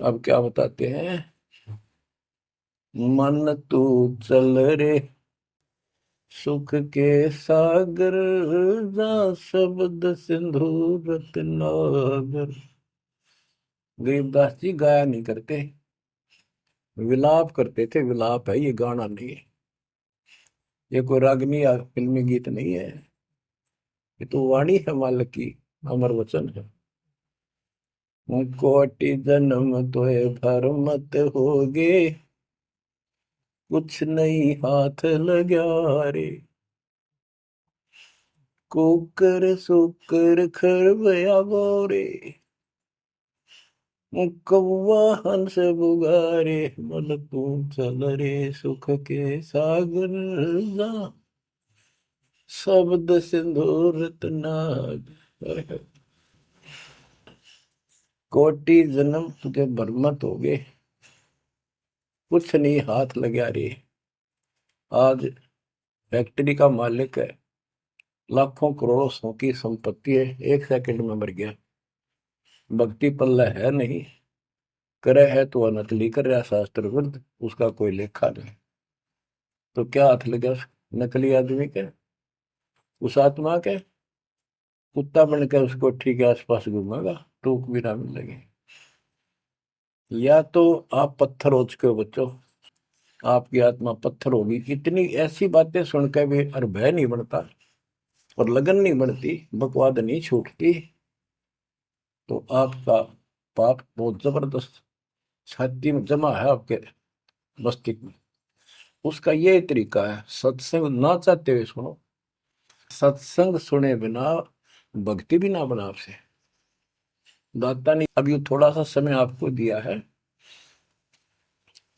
अब क्या बताते हैं। मन तू चल रे सुख के सागर, जा शब्द सिंधु रत्नागर। गरीबदास जी गाया नहीं करते, विलाप करते थे। विलाप है ये, गाना नहीं है। ये कोई रागनी या फिल्मी गीत नहीं है। ये तो वाणी है मालिक की, अमर वचन है। कोटि जन्म तोय भर मत होगे, कुछ नहीं हाथ लगा रे। कुकर सुकर खरबया बोरे, कौवा हंस बुगारे। मन तू चल रे सुख के सागर, जा शब्द सिंधु रत्नाग। कोटि जन्म तुझे बरमत हो गए, कुछ नहीं हाथ लगा रे। आज फैक्ट्री का मालिक है, लाखों करोड़ों सौ की संपत्ति है, एक सेकंड में मर गया। भक्ति पल्ला है नहीं, करे है तो अनकली कर रहा शास्त्र विरुद्ध, उसका कोई लेखा नहीं। तो क्या हाथ लगा नकली आदमी के, उस आत्मा के। कुत्ता बनकर उस कोठी के आसपास घूमेगा, टूक भी ना मिलेगी। या तो आप पत्थर हो चुके हो बच्चों, आपकी आत्मा पत्थर होगी। इतनी ऐसी बातें सुनकर भी और भय नहीं बनता और लगन नहीं बनती, बकवाद नहीं छूटती, तो आपका पाप बहुत जबरदस्त छाती में जमा है आपके मस्तिष्क में। उसका ये तरीका है, सत्संग ना चाहते हुए सुनो। सत्संग सुने बिना भक्ति भी ना बना आपसे। दाता ने अभी थोड़ा सा समय आपको दिया है,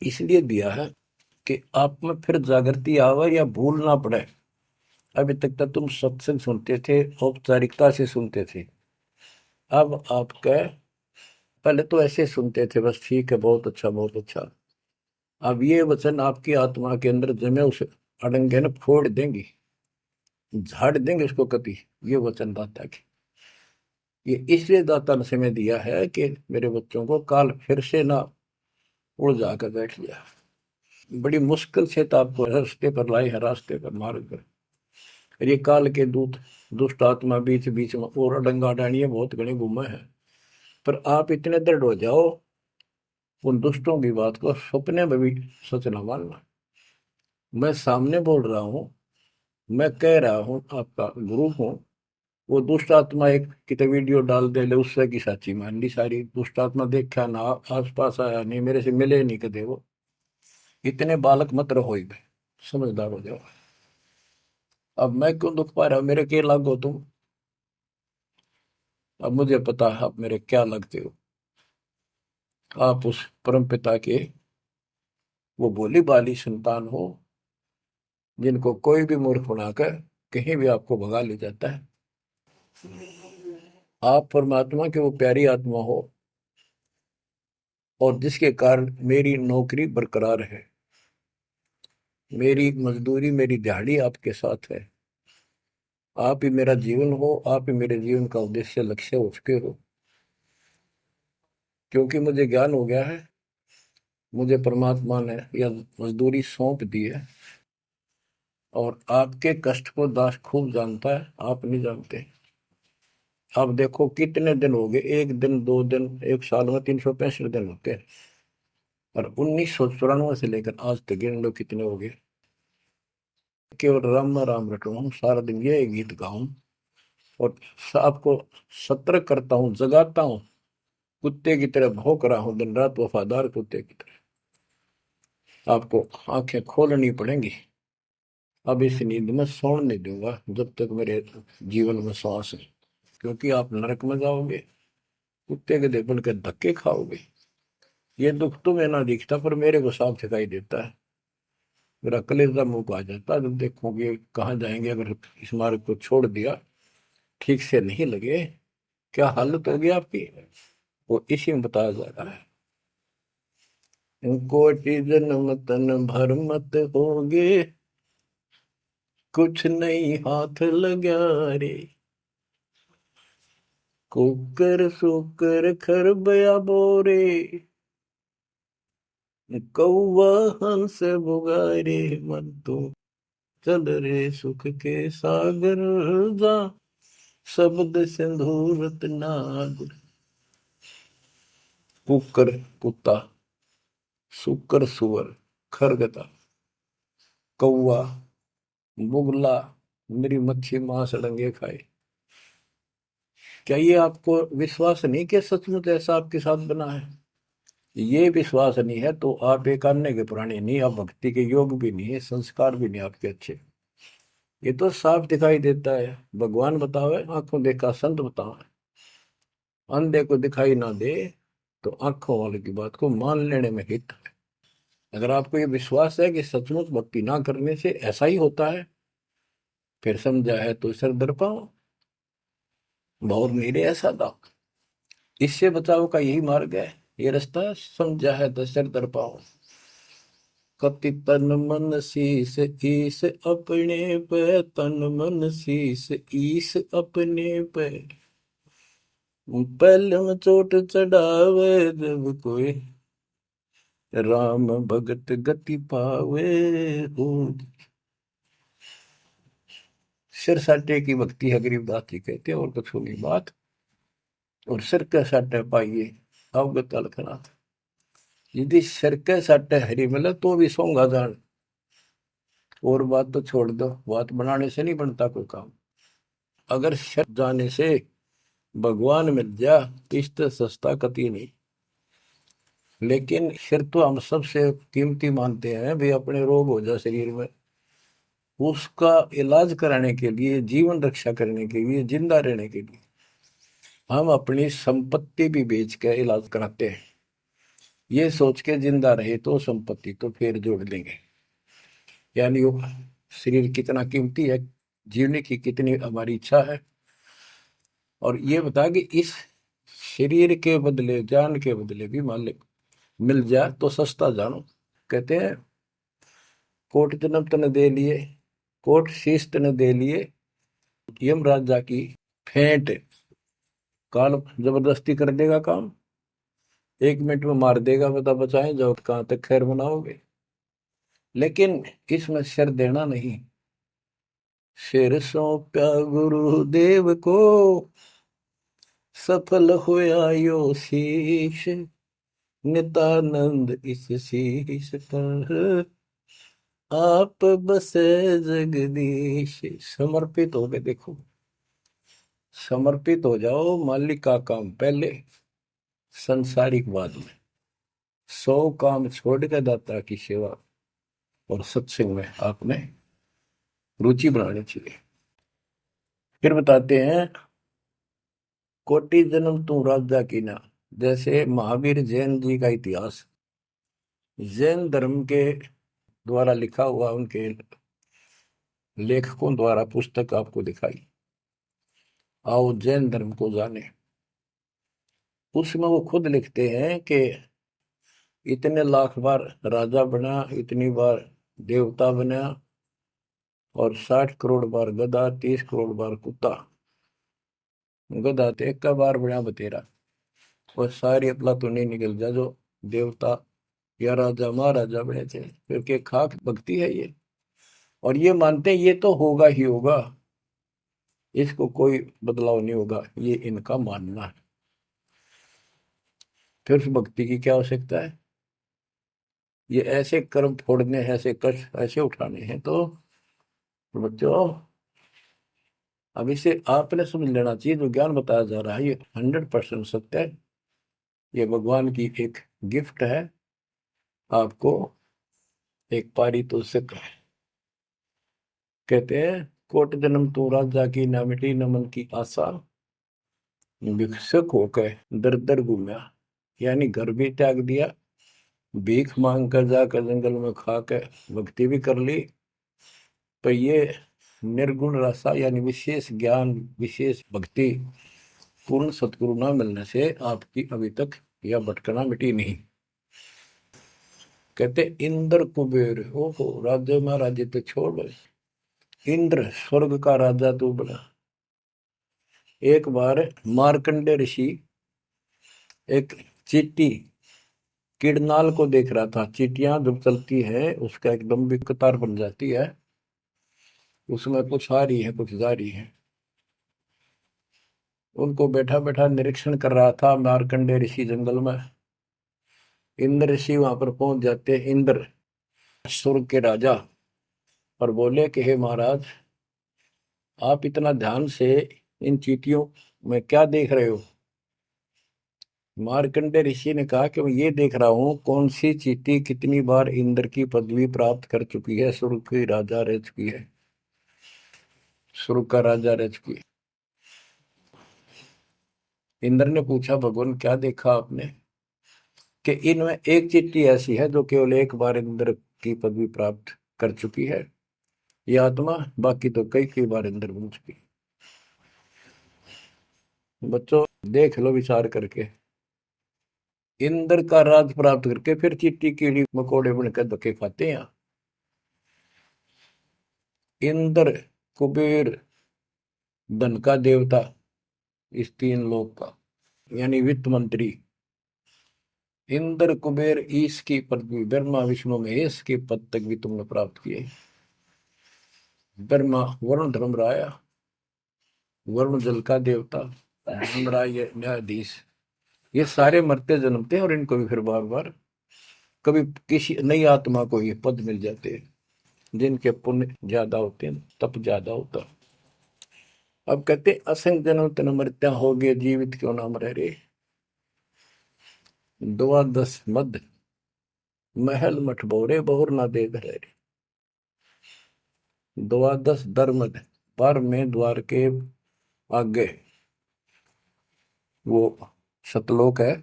इसलिए दिया है कि आप में फिर जागृति आवे या भूल ना पड़े। अभी तक तो तुम सत्संग सुनते थे, औपचारिकता से सुनते थे। अब आपका, पहले तो ऐसे सुनते थे बस, ठीक है, बहुत अच्छा बहुत अच्छा। अब ये वचन आपकी आत्मा के अंदर जमे, उस अड़ंगे ने फोड़ देंगी, झाड़ देंगे उसको कभी। ये वचन दाता की, ये इसलिए दाता ने समय दिया है कि मेरे बच्चों को काल फिर से ना उड़ जाकर बैठ गया। बड़ी मुश्किल से तो आपको रास्ते पर लाए हैं, रास्ते पर मार्ग पर। और ये काल के दूत दुष्ट आत्मा बीच बीच में और अडंगा डाणिए बहुत घने घूमे हैं। पर आप इतने दृढ़ हो जाओ, उन दुष्टों की बात को सपने में भी सच न मानना। मैं सामने बोल रहा हूँ, मैं कह रहा हूँ, आपका गुरु हूँ। वो दुष्ट आत्मा एक कितने वीडियो डाल दे ले, उससे की साची मान ली सारी। दुष्ट आत्मा देखा ना, आस पास आया नहीं, मेरे से मिले नहीं कदे वो। इतने बालक मत रहो, समझदार हो जाओ। अब मैं क्यों दुख पा रहा हूँ, मेरे के लागो तुम। अब मुझे पता है आप मेरे क्या लगते हो। आप उस परम पिता के वो भोली भाली संतान हो, जिनको कोई भी मूर्ख बनाकर कहीं भी आपको भगा ले जाता है। आप परमात्मा के वो प्यारी आत्मा हो, और जिसके कारण मेरी नौकरी बरकरार है, मेरी मजदूरी, मेरी दिहाड़ी आपके साथ है। आप ही मेरा जीवन हो, आप ही मेरे जीवन का उद्देश्य लक्ष्य हो चुके हो। क्योंकि मुझे ज्ञान हो गया है, मुझे परमात्मा ने यह मजदूरी सौंप दी है। और आपके कष्ट को दास खूब जानता है, आप नहीं जानते। अब देखो कितने दिन हो गए, एक दिन, दो दिन, एक साल में 365 दिन होते हैं। और 1994 से लेकर आज तक गिन लो कितने हो गए। केवल राम राम रटूं, सारा दिन ये गीत गाऊं और आपको सतर्क करता हूँ, जगाता हूँ। कुत्ते की तरह भौंक रहा हूँ दिन रात, वफादार कुत्ते की तरह। आपको आंखें खोलनी पड़ेंगी। अब इस नींद में सोने नहीं दूंगा जब तक मेरे जीवन में सांस है। क्योंकि आप नरक में जाओगे, कुत्ते के देपन के धक्के खाओगे। ये दुख तुम्हें ना दिखता, पर मेरे को साफ दिखाई देता है। मेरा कलेजा मुंह को आ जाता है जब देखोगे कहाँ जाएंगे अगर इस मार्ग को छोड़ दिया, ठीक से नहीं लगे, क्या हालत होगी आपकी। वो इसी में बताया जा रहा है। कोटि जन्म तन भर मत होगे, कुछ नहीं हाथ लगा रे। कुकर सुकर खरबया बोरे, कौवा हंस बुगारे मन तू चल रे सुख के सागर जा शब्द सिंधूरत नाग। कुकर कुत्ता, सुकर सुअर, खरगता, कौवा, बुगला, मेरी मच्छी मांस अड़ंगे खाए। क्या ये आपको विश्वास नहीं कि सचमुच ऐसा आपके साथ बना है? ये विश्वास नहीं है तो आप एक अन्य के पुराने नहीं, आप भक्ति के योग भी नहीं है, संस्कार भी नहीं आपके अच्छे। ये तो साफ दिखाई देता है। भगवान बतावे, आंखों देखा संत बतावे। अंधे को दिखाई ना दे तो आंखों वाले की बात को मान लेने में हित है। अगर आपको ये विश्वास है कि सचमुच भक्ति ना करने से ऐसा ही होता है, फिर समझा है तो सर दर पाओ, बहुत मेरे ऐसा था। इससे बचाव का यही मार्ग है, ये रास्ता समझा है तो सर दर पाओ। कति तन मन शीस ईस अपने पे, तन मन शीस ईस अपने पे। पहले में चोट चढ़ावे जब कोई, राम भगत गति पावे हो। सिर साटे की भक्ति है गरीबदास जी कहते हैं, और कुछ नहीं बात। और सिर के साटे पाइए अवगत अलखनाथ। यदि सिर के साटे हरी मिले तो भी सोंगा जान, और बात तो छोड़ दो, बात बनाने से नहीं बनता कोई काम। अगर सिर जाने से भगवान मिल जा तो इससे सस्ता कति नहीं। लेकिन सिर तो हम सबसे कीमती मानते हैं भी, अपने रोग हो जाए शरीर में, उसका इलाज कराने के लिए, जीवन रक्षा करने के लिए, जिंदा रहने के लिए हम अपनी संपत्ति भी बेच के इलाज कराते हैं। ये सोच के जिंदा रहे तो संपत्ति तो फिर जोड़ देंगे। यानी वो शरीर कितना कीमती है, जीवने की कितनी हमारी इच्छा है। और ये बता कि इस शरीर के बदले, जान के बदले भी मालिक मिल जाए तो सस्ता जानो। कहते हैं कोट जन्म तन दे लिए, कोट शीश तन दे लिए, यम राजा की फेंट। काल जबरदस्ती कर देगा काम, 1 मिनट में मार देगा, बता बचाए जाओ कहां तक खैर बनाओगे। लेकिन इसमें सिर देना नहीं। सिर सौंप्या गुरुदेव को, सफल हुआ यो शीश। नित्यानंद इस शीश पर आप बसे जगदीश। समर्पित हो गए, देखो समर्पित हो जाओ। मालिक का काम पहले, संसारिक बाद में। 100 काम छोड़ के दाता की सेवा और सत्संग में आपने रुचि बनानी चाहिए। फिर बताते हैं कोटि जन्म तू राजा की ना। जैसे महावीर जैन जी का इतिहास जैन धर्म के द्वारा लिखा हुआ, उनके लेखकों द्वारा पुस्तक आपको दिखाई। आओ जैन धर्म को जाने। उसमें वो खुद लिखते हैं कि इतने लाख बार राजा बना, इतनी बार देवता बना, और 60 करोड़ बार गधा, 30 करोड़ बार कुत्ता। गधा तो एक का बार बना बतेरा, और सारी अपला तो नहीं निकल जा जो देवता या राजा महाराजा बने थे। क्योंकि खाक भक्ति है ये, और ये मानते हैं ये तो होगा ही होगा, इसको कोई बदलाव नहीं होगा, ये इनका मानना है। फिर उस भक्ति की क्या आवश्यकता है? ये ऐसे कर्म फोड़ने हैं, ऐसे कष्ट ऐसे उठाने हैं, तो बच्चों अब इसे आपने समझ लेना चाहिए। जो ज्ञान बताया जा रहा है ये 100% सत्य है। ये भगवान की एक गिफ्ट है आपको, एक पारितोषिक है। कहते हैं कोट जन्म तू राजा की, ना मिटी न मन की आशा। भिक्षुक होकर दर दर घूमया, यानी घर भी त्याग दिया, भीख मांग कर जाकर जंगल में खा कर भक्ति भी कर ली। तो ये निर्गुण रसा यानी विशेष ज्ञान, विशेष भक्ति, पूर्ण सतगुरु न मिलने से आपकी अभी तक यह भटकना मिटी नहीं। कहते इंद्र कुबेर, ओहो राज्य महाराजे तो छोड़ बड़े, इंद्र स्वर्ग का राजा तू बना। एक बार मार्कंडे ऋषि एक चींटी किरनाल को देख रहा था। चींटियां जब चलती है उसका एक लंबी कतार बन जाती है, उसमें कुछ आ रही है कुछ जा रही है। उनको बैठा बैठा निरीक्षण कर रहा था मार्कंडेय ऋषि जंगल में। इंद्र ऋषि वहां पर पहुंच जाते, इंद्र स्वर्ग के राजा, और बोले कि हे महाराज, आप इतना ध्यान से इन चींटियों में क्या देख रहे हो? मार्कंडेय ऋषि ने कहा कि मैं ये देख रहा हूँ कौन सी चींटी कितनी बार इंद्र की पदवी प्राप्त कर चुकी है, स्वर्ग की राजा रह चुकी है, स्वर्ग का राजा रह चुकी है। इंद्र ने पूछा, भगवान क्या देखा आपने? कि इनमें एक चींटी ऐसी है जो केवल एक बार इंद्र की पदवी प्राप्त कर चुकी है, ये आत्मा, बाकी तो कई कई बार इंद्र बन चुकी है। बच्चों देख लो विचार करके, इंद्र का राज प्राप्त करके फिर चींटी कीड़ी मकोड़े बनकर धक्के खाते हैं। इंद्र, कुबेर, धन का देवता, इस तीन लोक का, यानी वित्त मंत्री, इंद्र कुबेर ईश की पदवी, ब्रह्मा विष्णु महेश के पद तक भी तुमने प्राप्त किए। ब्रह्मा वरुण धर्मराय, वरुण जल का देवता, धर्मराय न्यायाधीश, ये सारे मरते जन्मते हैं और इनको भी फिर बार बार कभी किसी नई आत्मा को ये पद मिल जाते हैं जिनके पुण्य ज्यादा होते हैं, तप ज्यादा होता है। अब कहते असंग जन्म तन मृत्या हो गए, जीवित क्यों ना मरे रे। द्वादश मद महल मठ बोरे, बहुर ना दे घरे रे। द्वादश दरमद, पर में द्वार के आगे वो सतलोक है,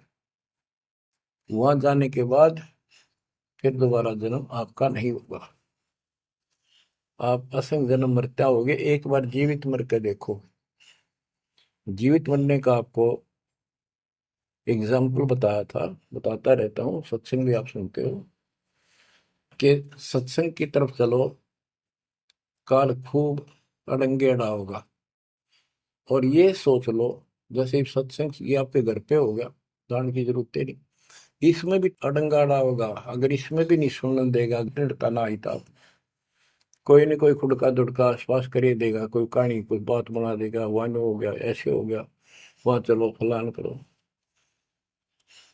वहां जाने के बाद फिर दोबारा जन्म आपका नहीं होगा। आप असंग जन्म मरता होगे, एक बार जीवित मर के देखो। जीवित मरने का आपको एग्जाम्पल बताया था, बताता रहता हूँ, सत्संग भी आप सुनते हो, कि सत्संग की तरफ चलो, काल खूब अड़ंगे अड़ा होगा। और ये सोच लो जैसे ही सत्संग ये आपके घर पे हो गया, जान की जरूरत है नहीं, इसमें भी अड़ंगा अड़ा होगा। अगर इसमें भी नहीं सुनने देगा, दृढ़ता ना आई था, कोई न कोई खुड़का दुड़का आसपास कर ही देगा, कोई कहानी कोई बात बना देगा, वहां हो गया ऐसे हो गया, वहां चलो फलान करो,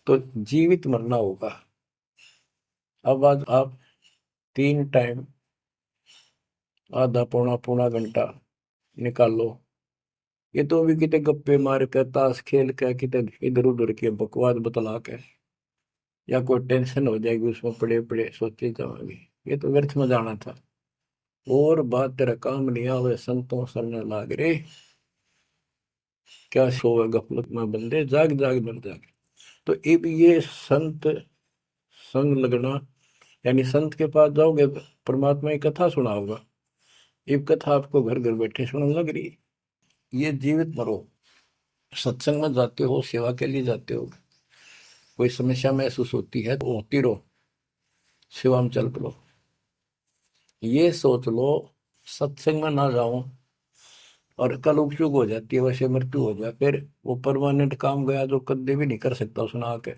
तो जीवित मरना होगा। अब आज आप 3 टाइम आधा पौना पौना घंटा निकालो, ये तो भी कितने गप्पे मार कर ताश खेल कर कितने इधर उधर के बकवास बतला के, या कोई टेंशन हो जाएगी उसमें पड़े पड़े सोचे जाओगे, ये तो व्यर्थ में जाना था। और बात तेरा काम नहीं आवे, संतों सरने लाग रे, क्या सोवे गफलत में बंदे, जाग जाग मर जागे। तो अब ये संत संग लगना, यानी संत के पास जाओगे परमात्मा की कथा सुना होगा, ये कथा आपको घर घर बैठे सुनने लग रही। ये जीवित मरो, सत्संग में जाते हो, सेवा के लिए जाते हो, कोई समस्या महसूस होती है तो होती रहो, सेवा में चल पड़ो। ये सोच लो सत्संग में ना जाऊं और कल उपचुक हो जाती है, वैसे मृत्यु हो जाए, फिर वो परमानेंट काम गया जो कभी भी नहीं कर सकता सुना के।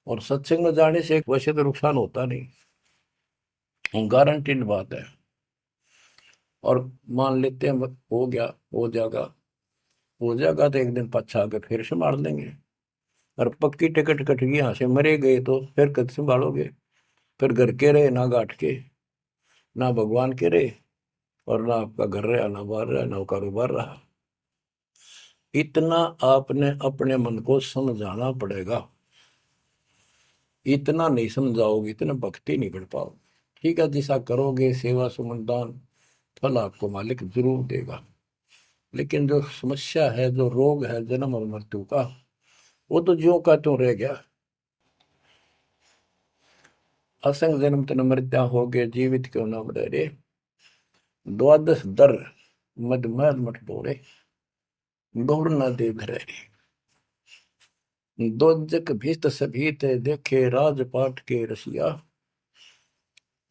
और सत्संग में जाने से वैसे तो नुकसान होता नहीं, गारंटीड बात है। और मान लेते हैं हो गया, हो जाएगा तो एक दिन पछा के फिर संभाल लेंगे। और पक्की टिकट कट गई, यहाँ से मरे गए तो फिर कद संभालोगे? फिर घर के रहे ना घाट के, ना भगवान के रहे, और ना आपका घर रहा, ना बाहर रहा, ना कारोबार रहा। इतना आपने अपने मन को समझाना पड़ेगा, इतना नहीं समझाओगे इतना भक्ति नहीं बढ़ पाओगे। ठीक है, जैसा करोगे सेवा सुमन दान, फल आपको मालिक जरूर देगा। लेकिन जो समस्या है, जो रोग है जन्म और मृत्यु का, वो तो ज्यों का त्यों रह गया। असंग जन्म तन मृत्या हो गए, जीवित क्यों न मरे रे। द्वादश दर मद महल मठ बोरे, गौर न दे घरे रे। दोजक भीत सभीत देखे राजपाट के रसिया,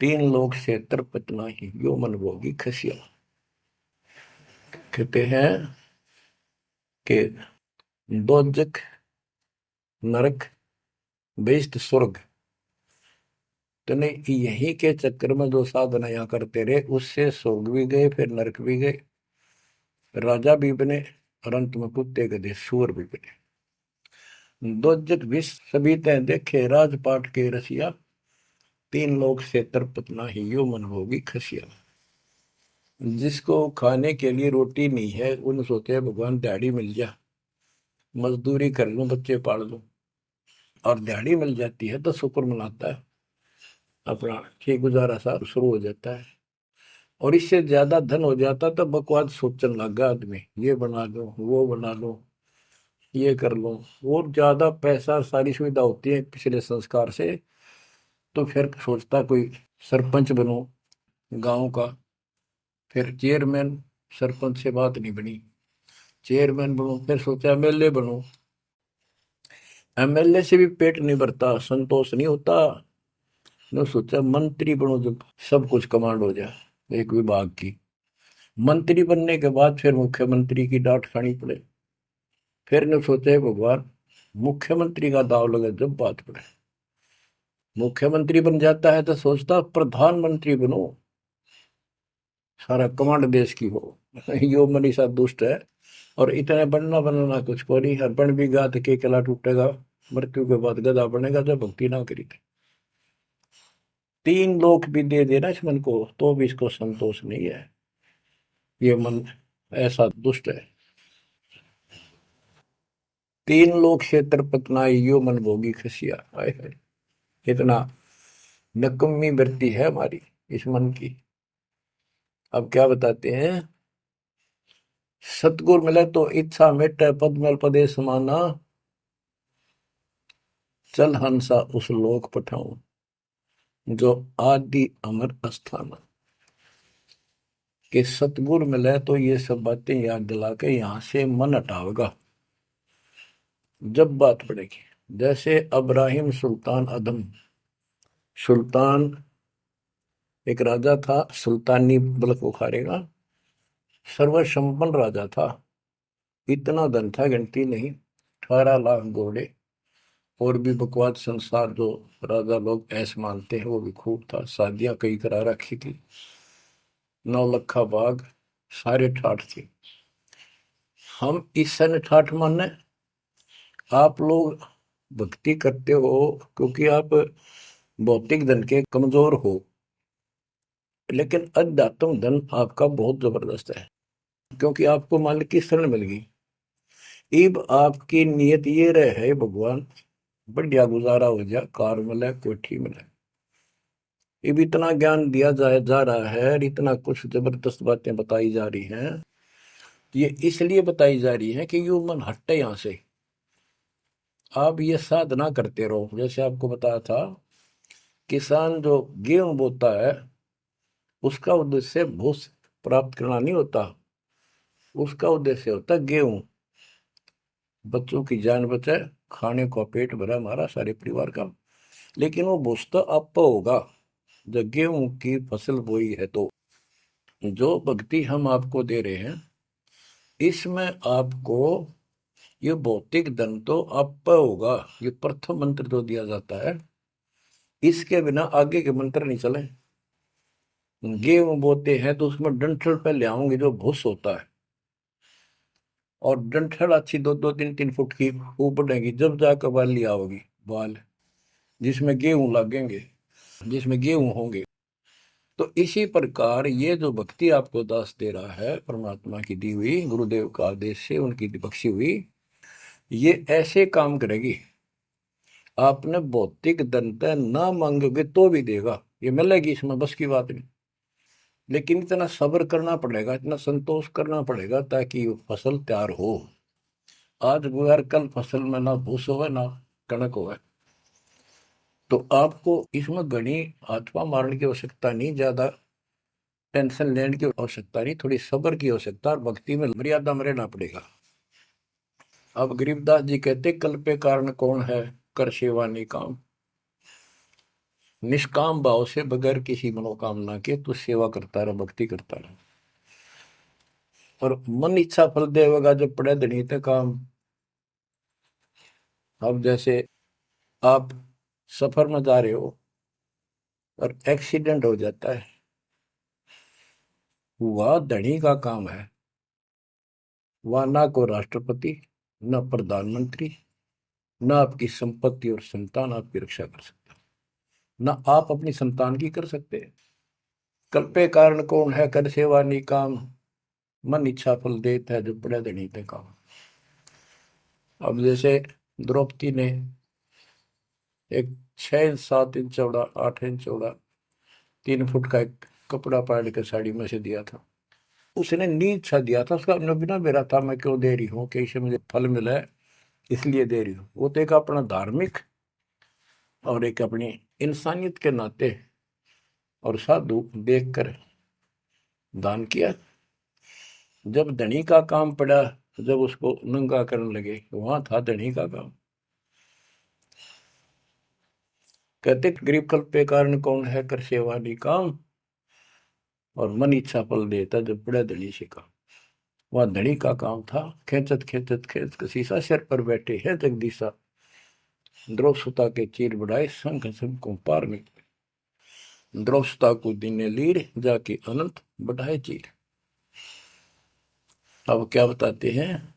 3 लोक से तरपत नाही, यो मन भोगी खसिया। कहते हैं कि दोजक नरक बेइज्जत स्वर्ग। तो नहीं, यही के चक्कर में जो साधना यहाँ करते रहे, उससे स्वर्ग भी गए, फिर नरक भी गए, राजा भी बने, और अंत में कुत्ते गधे सूअर भी बने। दोजक विष सभी तय देखे, राजपाट के रसिया, तीन लोग से तरपत नाही, यो मन भोगी खसिया। जिसको खाने के लिए रोटी नहीं है, उन सोचे हैं भगवान दिहाड़ी मिल जा, मजदूरी कर लूं, बच्चे पाल लूं, और दिहाड़ी मिल जाती है तो शुक्र मनाता है, अपना ठीक गुजारा सा शुरू हो जाता है। और इससे ज्यादा धन हो जाता तो बकवास सोचने लगा आदमी, ये बना लो, वो बना लो, ये कर लो। और ज्यादा पैसा, सारी सुविधा होती है पिछले संस्कार से, तो फिर सोचता कोई सरपंच बनूं गांव का, फिर चेयरमैन, सरपंच से बात नहीं बनी, चेयरमैन बनूं, फिर सोचा एमएलए बनूं, एमएलए से भी पेट नहीं भरता, संतोष नहीं होता, ने सोचा मंत्री बनूं, जब सब कुछ कमांड हो जाए एक विभाग की। मंत्री बनने के बाद फिर मुख्यमंत्री की डांट खानी पड़े, फिर ने सोचा भगवान मुख्यमंत्री का दाव लगे जब बात पड़े। मुख्यमंत्री बन जाता है तो सोचता प्रधानमंत्री बनो, सारा कमांड देश की हो। यो मनीषा दुष्ट है, और इतने बनना बनाना कुछ को नहीं, हर बन भी गा तो के किला टूटेगा, मृत्यु के बाद गधा बनेगा जब भक्ति ना करी थे। तीन लोक भी दे देना इस मन को, तो भी इसको संतोष नहीं है, ये मन ऐसा दुष्ट है। तीन लोक क्षेत्र पतनाई, यो मन भोगी खसिया। हाय हाय, इतना नकम्मी वृत्ति है हमारी इस मन की। अब क्या बताते हैं, सतगुर मिले तो इच्छा मिटे, पद में पदे समाना, चल हंसा उस लोक पठाऊं, जो आदि अमर अस्थान। कि सतगुर मिले तो ये सब बातें याद दिला के यहां से मन हटावेगा जब बात पड़ेगी। जैसे अब्राहिम सुल्तान अदम, सुल्तान एक राजा था, सुल्तानी मुल्क उखाड़ेगा, सर्वसंपन्न राजा था, इतना धन था गिनती नहीं, 18 लाख घोड़े, और भी बकवास संसार जो राजा लोग ऐसे मानते हैं वो भी खूब था, शादियां कई करा रखी थी, 9 लखा बाग, सारे ठाठ थे। हम इस सन ठाठ माने, आप लोग भक्ति करते हो क्योंकि आप भौतिक धन के कमजोर हो, लेकिन अध्यात्म धन आपका बहुत जबरदस्त है, क्योंकि आपको मालिक की शरण मिल गई। इब आपकी नीयत ये रहे भगवान बढ़िया गुजारा हो जाए, कार मिले, कोठी मिले। इब इतना ज्ञान दिया जा रहा है, और इतना कुछ जबरदस्त बातें बताई जा रही हैं, ये इसलिए बताई जा रही है कि यू मन हटे यहां से। आप ये साधना करते रहो, जैसे आपको बताया था, किसान जो गेहूं बोता है उसका उद्देश्य भूस प्राप्त करना नहीं होता, उसका उद्देश्य होता है गेहूं, बच्चों की जान बचे, खाने को पेट भरा हमारा सारे परिवार का। लेकिन वो भूस तो आप होगा जब गेहूं की फसल बोई है। तो जो भक्ति हम आपको दे रहे हैं, इसमें आपको ये भौतिक धन तो आप होगा, ये प्रथम मंत्र जो दिया जाता है, इसके बिना आगे के मंत्र नहीं चले। गेहूं बोते हैं तो उसमें डंठल पे ले आओगे जो भूस होता है, और डंठल अच्छी 2-2, 3-3 फुट की वो बढ़ेगी, जब जाकर बाली आओगी, बाल जिसमें गेहूं लगेंगे, जिसमें गेहूं होंगे। तो इसी प्रकार ये जो भक्ति आपको दास दे रहा है, परमात्मा की दी हुई, गुरुदेव का आदेश से उनकी बख्शी हुई, ये ऐसे काम करेगी, आपने भौतिक धनता ना मांगोगे तो भी देगा, ये मिलेगी, इसमें बस की बात नहीं। लेकिन इतना सब्र करना पड़ेगा, इतना संतोष करना पड़ेगा ताकि फसल तैयार हो। आज गुजार कल फसल में ना भूस हो ना कणक हो, तो आपको इसमें घनी आत्मा मारने की आवश्यकता नहीं, ज्यादा टेंशन लेने की आवश्यकता नहीं, थोड़ी सब्र की आवश्यकता, और भक्ति में मर्यादा में रहना पड़ेगा। अब गरीबदास जी कहते, कल पे कारण कौन है, कर सेवा निकाम, निष्काम भाव से बगैर किसी मनोकामना के तू सेवा करता रहे, भक्ति करता रहे, और मन इच्छा फल देगा जब पड़े धनी ते काम। अब जैसे आप सफर में जा रहे हो और एक्सीडेंट हो जाता है, वह धनी का काम है। वह ना को राष्ट्रपति, न प्रधानमंत्री, न आपकी संपत्ति और संतान आपकी रक्षा कर सकता, न आप अपनी संतान की कर सकते। कल्पे कारण कौन है कर सेवा निकाम, मन इच्छा फल देता है जो बड़े धनी थे काम। अब जैसे द्रौपदी ने एक 6 इंच 7 इंच चौड़ा 8 इंच चौड़ा 3 फुट का एक कपड़ा पाड़ के साड़ी में से दिया था। उसने नीच सा दिया था, उसका बिना मेरा था मैं क्यों दे रही हूँ कि इससे मुझे फल मिला है इसलिए दे रही हूँ। वो तो एक अपना धार्मिक और एक अपनी इंसानियत के नाते और साधु देखकर दान किया। जब धनी का काम पड़ा, जब उसको नंगा करने लगे, वहां था धनी का काम। कहते गरीब कल्प पे कारण कौन है कर सेवा निकाम, और मन इच्छा फल देता जब बड़ा धनी से काम। वह धनी का काम था। खेचत खेचत खेच कसीसा सिर पर बैठे हैं जगदीशा, द्रौपसुता के चीर बढ़ाए संघ संघ को पार निकले, द्रौपसुता को दीने लीर जाके अनंत बढ़ाए चीर। अब क्या बताते हैं,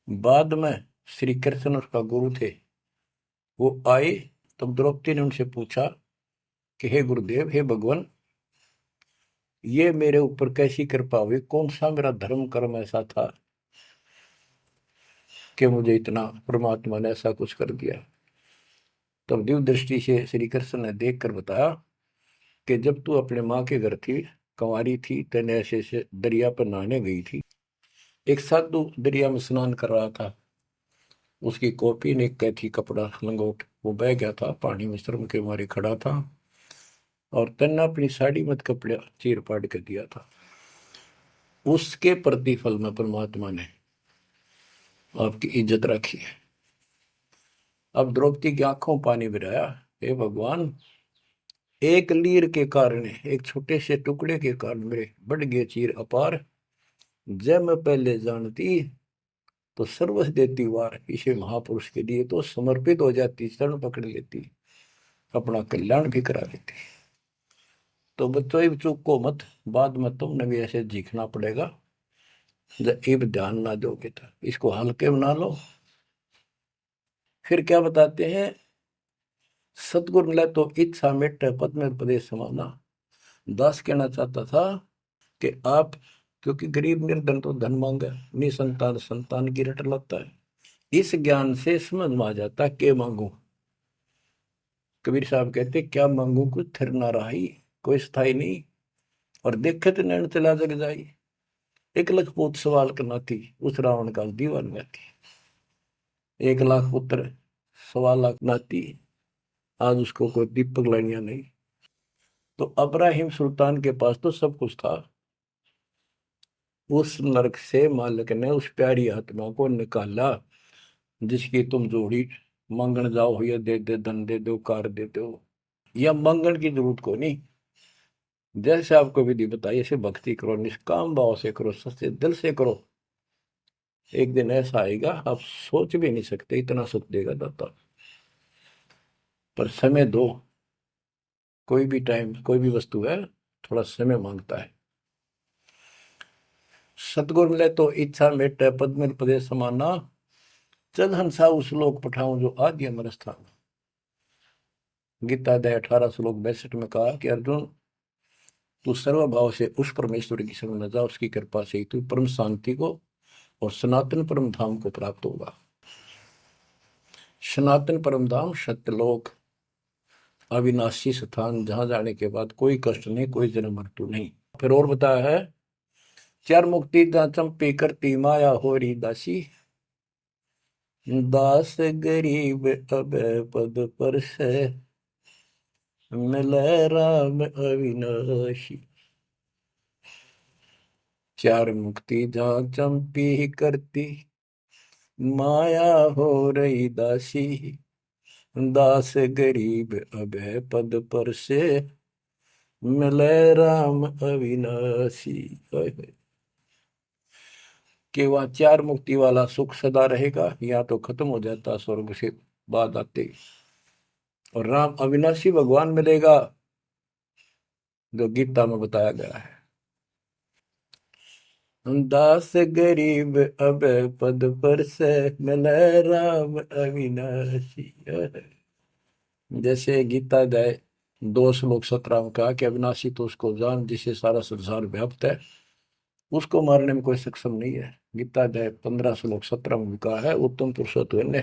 बाद में श्री कृष्ण उसका गुरु थे, वो आए तब द्रौपदी ने उनसे पूछा कि हे गुरुदेव, हे भगवान, ये मेरे ऊपर कैसी कृपा हुई, कौन सा मेरा धर्म कर्म ऐसा था कि मुझे इतना परमात्मा ने ऐसा कुछ कर दिया। तब दिव्य दृष्टि से श्री कृष्ण ने देख कर बताया कि जब तू अपने माँ के घर थी, कंवारी थी, तेने ऐसे ऐसे दरिया पर नहाने गई थी, एक साधु दरिया में स्नान कर रहा था, उसकी कॉपी ने कैथी कपड़ा लंगोट वो बह गया था, पानी में शर्म के मारे खड़ा था, और तन्ने अपनी साड़ी मत कपड़ा चीर पाड़ कर दिया था। उसके प्रतिफल में परमात्मा ने आपकी इज्जत रखी है। अब द्रौपदी की आंखों पानी गिराया, हे भगवान, एक लीर के कारण, एक छोटे से टुकड़े के कारण मेरे बढ़ गए चीर अपार, जब मैं पहले जानती तो सर्वस्व देती वार, इसे महापुरुष के लिए तो समर्पित हो जाती, शरण पकड़ लेती, अपना कल्याण भी करा लेती। तो बच्चों चूक को मत, बाद में तुमने भी ऐसे जीखना पड़ेगा, जब एक ध्यान ना दोगे तो इसको हल्के बना लो। फिर क्या बताते हैं, सतगुरु मिला तो इच्छा मिट पद में प्रदेश समाना। दास कहना चाहता था कि आप, क्योंकि गरीब निर्धन तो धन मांगा, निसंतान संतान की रट लगता है, इस ज्ञान से समझ में आ जाता के मांगू। कबीर साहब कहते क्या मांगू कुछ थिर ना रही, कोई स्थाई नहीं, और देखे तो नैन चला जग जाई, एक लख पूत सवाल करना थी, उस रावण का दीवान में थी। 1 लाख पुत्र 1.25 लाख नाती, आज उसको कोई दीपक लानिया नहीं। तो अब्राहिम सुल्तान के पास तो सब कुछ था, उस नरक से मालिक ने उस प्यारी आत्मा को निकाला जिसकी तुम जोड़ी मांगण जाओ, या दे दे धन दे दो कार दे दो, या मांगण की जरूरत को नहीं। जैसे आपको विधि बताई ऐसे भक्ति करो, निष्काम भाव से करो, सच्चे दिल से करो, एक दिन ऐसा आएगा आप सोच भी नहीं सकते इतना सुख देगा दाता। पर समय दो, कोई भी टाइम कोई भी वस्तु है थोड़ा समय मांगता है। सतगुरु मिले तो इच्छा मेटे पद में पदे समाना, चल हंसा उस लोक पठाऊं जो आदि अमर स्थान। गीता अध्याय 18 श्लोक 62 में कहा कि अर्जुन, तू सर्वभाव से उस परमेश्वर की शरण में जा, उसकी कृपा से तू परम शांति को और सनातन परम धाम को प्राप्त होगा। सनातन परम धाम सत्यलोक, अविनाशी स्थान, जहां जाने के बाद कोई कष्ट नहीं, कोई जन्म मृत्यु नहीं। फिर और बताया है, चार मुक्ति चंपी करती माया हो री दासी, दास गरीब अब पद पर से मिले राम अविनाशी। चार मुक्ति जहाँ चंपी करती माया हो रही दासी, दास गरीब अब पद पर से मिले राम अविनाशी। कि वह चार मुक्ति वाला सुख सदा रहेगा, या तो खत्म हो जाता स्वर्ग से बाद आते। और राम अविनाशी भगवान मिलेगा, जो गीता में बताया गया है। दास गरीब अब पद पर से मिले राम अविनाशी। जैसे गीता अध्याय 2 श्लोक 17 में कहा कि अविनाशी तो उसको जान जिसे सारा संसार व्याप्त है, उसको मारने में कोई सक्षम नहीं है। गीता अध्याय 15 श्लोक 17 में भी कहा है, उत्तम पुरुषोत्तम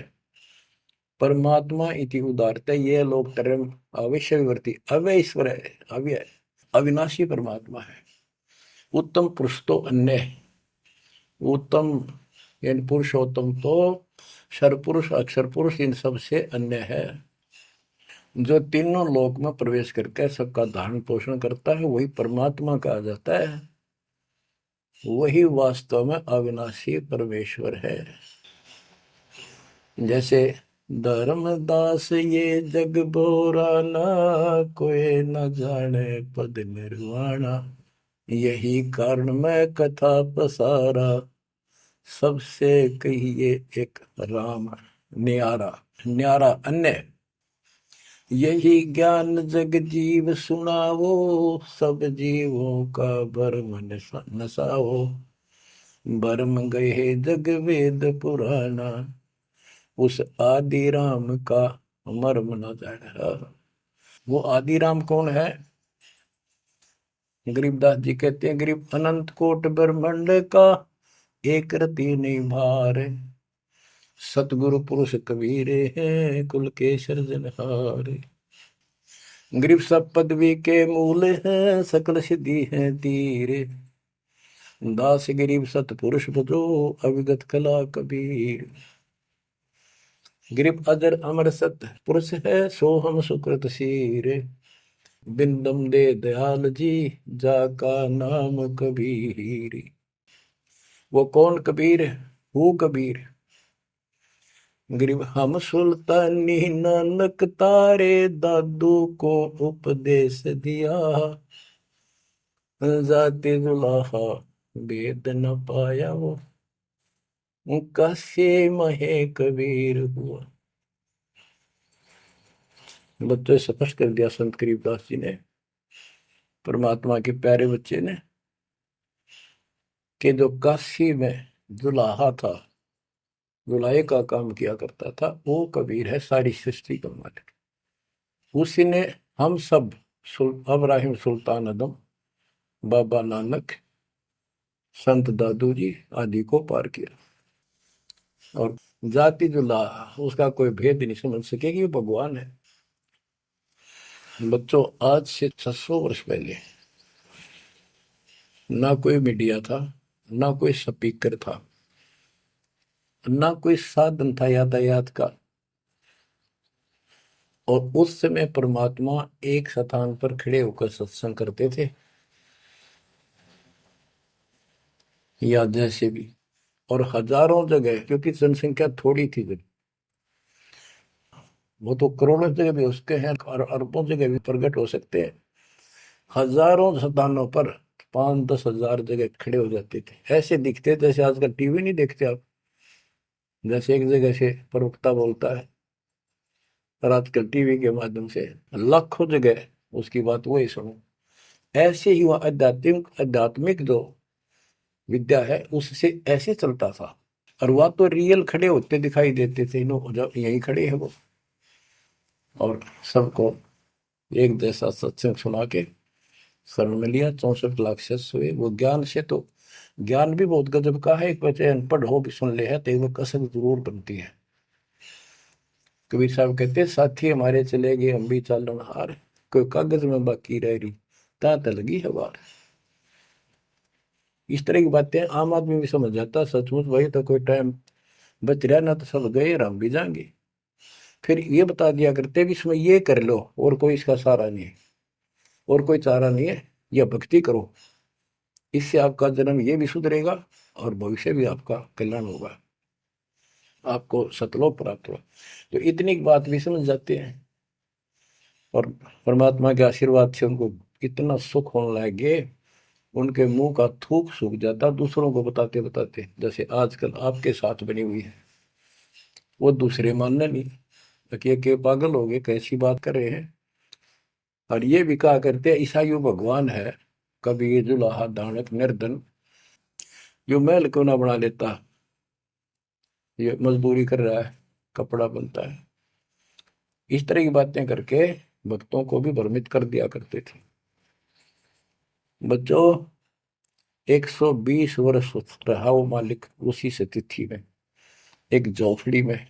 परमात्मा इति उदारते ये लोग तरम अवश्यवर्ती अव्यय ईश्वर है, अव्यय अविनाशी परमात्मा है। उत्तम पुरुष तो अन्य है। उत्तम यानी पुरुषोत्तम तो सर्वपुरुष अक्षर पुरुष इन सब से अन्य है। जो तीनों लोक में प्रवेश करके सबका धारण पोषण करता है वही परमात्मा कहा जाता है। वही वास्तव में अविनाशी परमेश्वर है। जैसे धर्मदास ये जग बोरा ना, कोई न जाने पद निर्वाणा, यही कारण मैं कथा पसारा, सबसे कहिए एक राम न्यारा। न्यारा अन्य यही ज्ञान जग जीव सुनावो, सब जीवों का भरम नसाओ, भरम गए जग वेद पुराना, उस आदि राम का मर्म न जाना। वो आदि राम कौन है? गरीबदास जी कहते हैं, गरीब अनंत कोट ब्रह्मांड का एक रति नहीं भार, सतगुरु पुरुष कबीरे हैं कुल के सृजनहार। गरीब सब पदवी के मूल हैं, सकल सिद्धि है तीर, दास गरीब सतपुरुष भजो अविगत कला कबीर। गरीब अजर अमर सत पुरुष है, सोहम सुकृत शीर, बिंदम दे दयाल जी जाका नाम कबीर। वो कौन कबीर है? वो कबीर गरीब हम सुल्तानी नानक तारे, दादू को उपदेश दिया, जाति जुलाहा वेद न पाया, वो कासे महे कबीर हुआ। बच्चों स्पष्ट कर दिया संत गरीबदास जी ने, परमात्मा के प्यारे बच्चे ने, कि जो काशी में जुलाहा था, जुलाहे का काम किया करता था, वो कबीर है, सारी सृष्टि का मालिक। उसी ने हम सब अब्राहिम सुल्तान आदम, बाबा नानक, संत दादू जी आदि को पार किया। और जाति जुलाहा उसका कोई भेद नहीं समझ सके कि वो भगवान है। बच्चों आज से 600 वर्ष पहले ना कोई मीडिया था, ना कोई स्पीकर था, ना कोई साधन था यातायात का, और उस समय परमात्मा एक स्थान पर खड़े होकर सत्संग करते थे, या जैसे भी, और हजारों जगह, क्योंकि जनसंख्या थोड़ी थी जब, वो तो करोड़ों जगह भी उसके हैं और अरबों जगह भी प्रकट हो सकते हैं। हजारों स्थानों पर 5-10 हजार जगह खड़े हो जाते थे, ऐसे दिखते जैसे आजकल टीवी नहीं देखते आप, जैसे एक जगह से प्रवक्ता बोलता है और आजकल टीवी के माध्यम से लाखों जगह उसकी बात वही सुनो। ऐसे ही वह आध्यात्मिक आध्यात्मिक जो विद्या है उससे ऐसे चलता था। और वह तो रियल खड़े होते दिखाई देते थे, जब यही खड़े हैं वो, और सबको एक जैसा सत्संग सुना के शरण में लिया। 64 लाख शिष्य हुए। वो ज्ञान से तो, ज्ञान भी बहुत गजब का है, एक बच्चे अनपढ़ हो भी सुन ले है तो वो कसक जरूर बनती है। कबीर साहब कहते, साथी हमारे चले गए हम भी चालन हार, कोई कागज में बाकी रह रही तात लगी है बार। इस तरह की बातें आम आदमी भी समझ जाता, सचमुच भाई तो कोई टाइम बच रहा ना, तो सब गए हम भी जाएंगे। फिर ये बता दिया करते भी इसमें ये कर लो और कोई इसका सहारा नहीं है, और कोई चारा नहीं है, यह भक्ति करो, इससे आपका जन्म ये भी सुधरेगा और भविष्य भी आपका कल्याण होगा, आपको सतलोक प्राप्त होगा। तो इतनी बात भी समझ जाते हैं, और परमात्मा के आशीर्वाद से उनको इतना सुख होने लगे, उनके मुंह का थूक सूख जाता दूसरों को बताते बताते। जैसे आजकल आपके साथ बनी हुई है, वो दूसरे मानना नहीं, के पागल हो गए, कैसी बात कर रहे हैं। और ये भी कहा करते हैं ईसाइयों भगवान है, कभी ये जुलाहा दानक निर्धन, जो महल क्यों ना बना लेता, ये मजदूरी कर रहा है, कपड़ा बनता है। इस तरह की बातें करके भक्तों को भी भ्रमित कर दिया करते थे। बच्चों, 120 वर्ष रहा वो मालिक उसी से तिथि में, एक झोपड़ी में,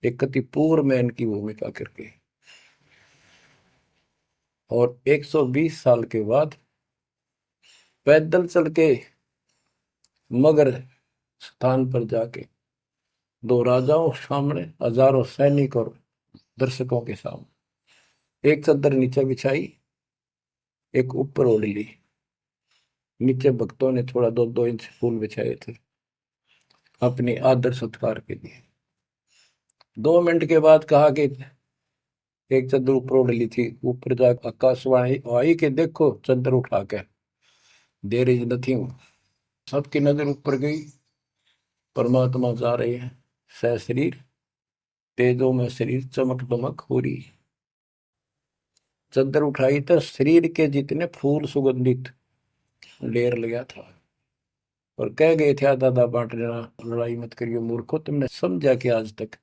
एक कति पूर्व मैन की भूमिका करके। और 120 साल के बाद पैदल चल के मगर स्थान पर जाके, दो राजाओं सामने, हजारों सैनिक और दर्शकों के सामने, एक चादर नीचे बिछाई, एक ऊपर ओढ़ ली। नीचे भक्तों ने थोड़ा 2-2 इंच फूल बिछाए थे अपने आदर सत्कार के लिए। 2 मिनट के बाद कहा कि एक चादर ऊपर ओढ़ ली थी, ऊपर जाकर आकाशवाणी आई कि देखो चादर उठा के, देर इज नथिंग। सबकी नजर ऊपर गई, परमात्मा जा रहे हैं सशरीर, तेजों में शरीर चमक दमक हो रही। चादर उठाई तो शरीर के जितने फूल सुगंधित ढेर लगा था। और कह गए थे दादा बांट देना, लड़ाई मत करियो मूर्खो, तुमने समझा कि आज तक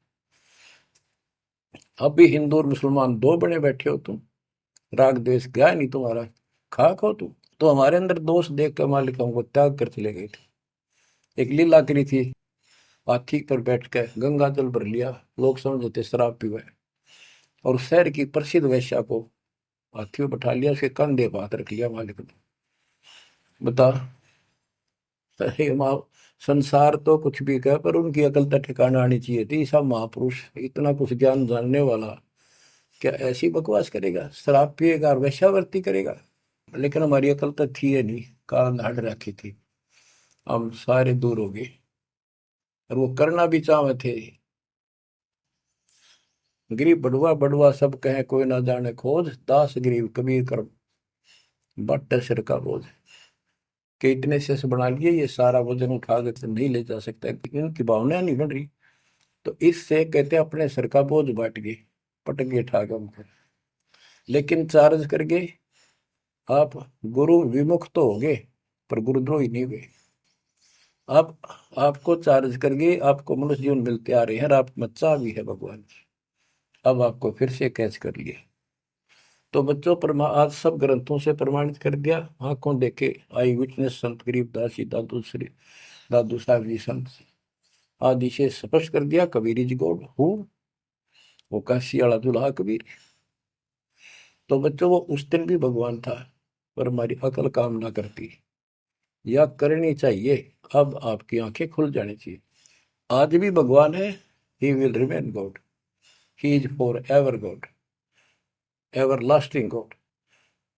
अब भी हिंदू और मुसलमान दो बने बैठे हो तुम, राग द्वेष गया नहीं तुम्हारा, खाक हो तुम। तो हमारे अंदर दोष देख कर मालिक हमको त्याग कर चले गए थे। एक लीला करी थी, हाथी पर बैठ कर गंगा जल भर लिया, लोग समझते शराब पीवे, और शहर की प्रसिद्ध वेश्या को हाथी में बैठा लिया, उसके कंधे पर हाथ रख लिया मालिक ने। बता, अरे माँ, संसार तो कुछ भी कहे पर उनकी अकल तो ठिकाना आनी चाहिए थी। सब महापुरुष, इतना कुछ ज्ञान जानने वाला, क्या ऐसी बकवास करेगा, शराब पिएगा और वेश्यावृत्ति करेगा। लेकिन हमारी अकल तो थी है नहीं, कान हट रखी थी, हम सारे दूर हो गए। और वो करना भी चाहे थे। गरीब बड़ुआ बड़ुआ सब कहे कोई ना जाने खोज, दास गरीब कबीर कर बट सिर का बोझ। कि इतने से बना लिए, ये सारा वजन उठा कर नहीं ले जा सकता, इनकी भावना नहीं बन रही। तो इससे कहते अपने सिर का बोझ बांट गए, पटक गए ठा के उनको। लेकिन चार्ज करके आप गुरु विमुख तो हो गए, पर गुरुद्रोही नहीं हुए। अब आपको चार्ज करके आपको मनुष्य जीवन मिलते आ रहे हैं, और आप बच्चा भी है भगवान। अब आपको फिर से कैच कर लिया। तो बच्चों, आज सब ग्रंथों से प्रमाणित कर दिया, आंखों देखे आई विटनेस संत गरीबदास जी, दादू साहब जी संत आदि से स्पष्ट कर दिया, कबीर इज गॉड हु, वो काशी वाला दुल्हा कबीर। तो बच्चों, वो उस दिन भी भगवान था, पर हमारी अकल काम ना करती, या करनी चाहिए। अब आपकी आंखें खुल जानी चाहिए। आज भी भगवान है, he will remain God, he is for ever God, ever lasting God.